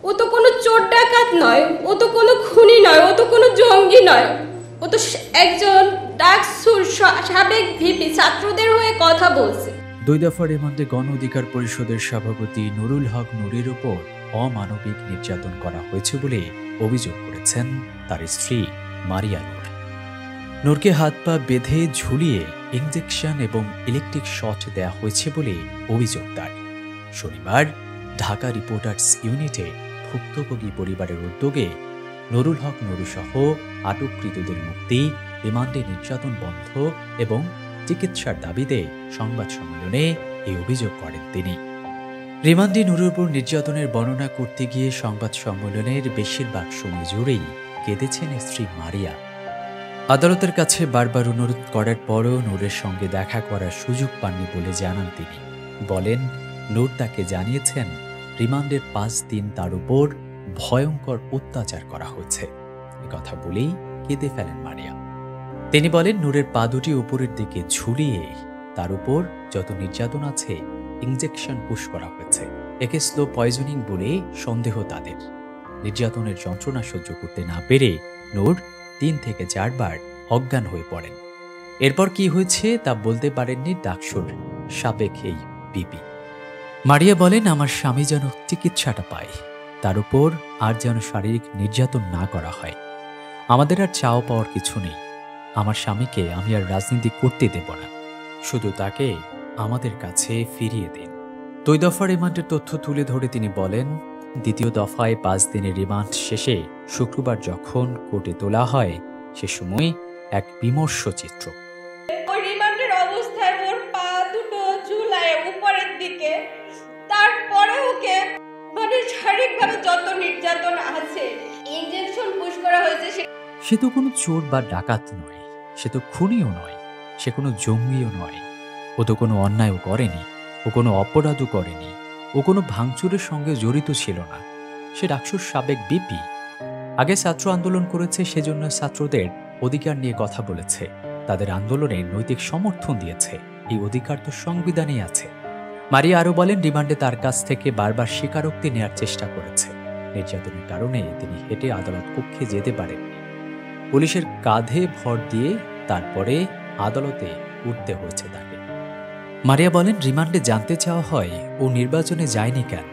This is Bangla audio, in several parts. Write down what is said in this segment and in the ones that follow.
ও তো কোনো চোর ডাকাত নয়, ও তো কোনো খুনি নয়, ও তো কোনো জঙ্গি নয়, ও তো একজন ডাকসুর সাবেক ভিপি, ছাত্রদের হয়ে কথা বলছে। 2 দফা রিমান্ডে গণ অধিকার পরিষদের সভাপতি নুরুল হক নুরের উপর অমানবিক নির্যাতন করা হয়েছে বলে অভিযোগ করেছেন তার স্ত্রী মারিয়া নূর। নূরকে হাত পা বেঁধে ঝুলিয়ে ইনজেকশন এবং ইলেকট্রিক শট দেওয়া হয়েছে বলে অভিযোগ তার। শনিবার ঢাকা রিপোর্টার্স ইউনিটে ভুক্তভোগী পরিবারের উদ্যোগে নুরুল হক নুরুসহ আটককৃতদের মুক্তি, রিমান্ডে নির্যাতন বন্ধ এবং চিকিৎসার দাবিতে সংবাদ সম্মেলনে এই অভিযোগ করেন তিনি। রিমান্ডে নুরুর উপর নির্যাতনের বর্ণনা করতে গিয়ে সংবাদ সম্মেলনের বেশিরভাগ সময় জুড়েই কেঁদেছেন স্ত্রী মারিয়া। আদালতের কাছে বারবার অনুরোধ করার পরও নূরের সঙ্গে দেখা করার সুযোগ পাননি বলে জানান তিনি। বলেন, নূর তাকে জানিয়েছেন রিমান্ডের 5 দিন তার উপর ভয়ঙ্কর অত্যাচার করা হয়েছে। কথা বলেই কেঁদে ফেলেন মারিয়া। তিনি বলেন, নূরের পা দুটি উপরের দিকে ঝুলিয়ে তার উপর যত নির্যাতন আছে ইনজেকশন পুশ করা হয়েছে। একে স্লো পয়জনিং বলে সন্দেহ তাদের। নির্যাতনের যন্ত্রণা সহ্য করতে না পেরে নূর 3 থেকে 4 বার অজ্ঞান হয়ে পড়েন। এরপর কি হয়েছে তা বলতে পারেননি ডাকসুর সাবেক এই বিপি। মারিয়া বলেন, আমার স্বামী যেন চিকিৎসাটা পায়, তার উপর আর যেন শারীরিক নির্যাতন না করা হয়। আমাদের আর চাও পাওয়ার কিছু নেই। আমার স্বামীকে আমি আর রাজনীতি করতে দেব না, শুধু তাকে আমাদের কাছে ফিরিয়ে দিন। 2 দফা রিমান্ডের তথ্য তুলে ধরে তিনি বলেন, দ্বিতীয় দফায় 5 দিনের রিমান্ড শেষে শুক্রবার যখন কোর্টে তোলা হয়, সে সময় এক বিমর্ষ চিত্র। ওই রিমান্ডের অবস্থায় ওর পা দুটো ঝুলায় উপরের দিকে, তারপরে ওকে মানে শারীরিকভাবে যত নির্যাতন আছে, ইনজেকশন পুশ করা হয়েছে। সে তো কোনো চোর বা ডাকাত নয়, সে তো খুনিও নয়, সে কোনো জঙ্গিও নয়, ও তো কোনো অন্যায়ও করেনি, ও কোনো অপরাধও করেনি, ও কোনো ভাঙচুরের সঙ্গে জড়িত ছিল না। সে ডাকসুর সাবেক বিপি। আগে ছাত্র আন্দোলন করেছে, সেজন্য ছাত্রদের অধিকার নিয়ে কথা বলেছে, তাদের আন্দোলনে নৈতিক সমর্থন দিয়েছে। এই অধিকার তো সংবিধানেই আছে। মারিয়া আরও বলেন, রিমান্ডে তার কাছ থেকে বারবার স্বীকারোক্তি নেওয়ার চেষ্টা করেছে। নির্যাতনের কারণে তিনি হেঁটে আদালত কক্ষে যেতে পারেননি। পুলিশের কাঁধে ভর দিয়ে তারপরে আদালতে উঠতে হয়েছে তাকে। মারিয়া বলেন, রিমান্ডে জানতে চাওয়া হয় ও নির্বাচনে যায়নি কেন,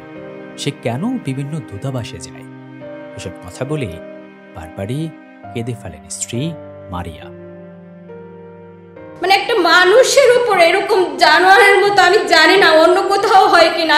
সে কেন বিভিন্ন দূতাবাসে যায়। এসব কথা বলে বারবারই কেঁদে ফেলেন স্ত্রী মারিয়া। মানে একটা মানুষের উপর এরকম জানোয়ারের মতো, আমি জানি না অন্য কোথাও হয় কিনা।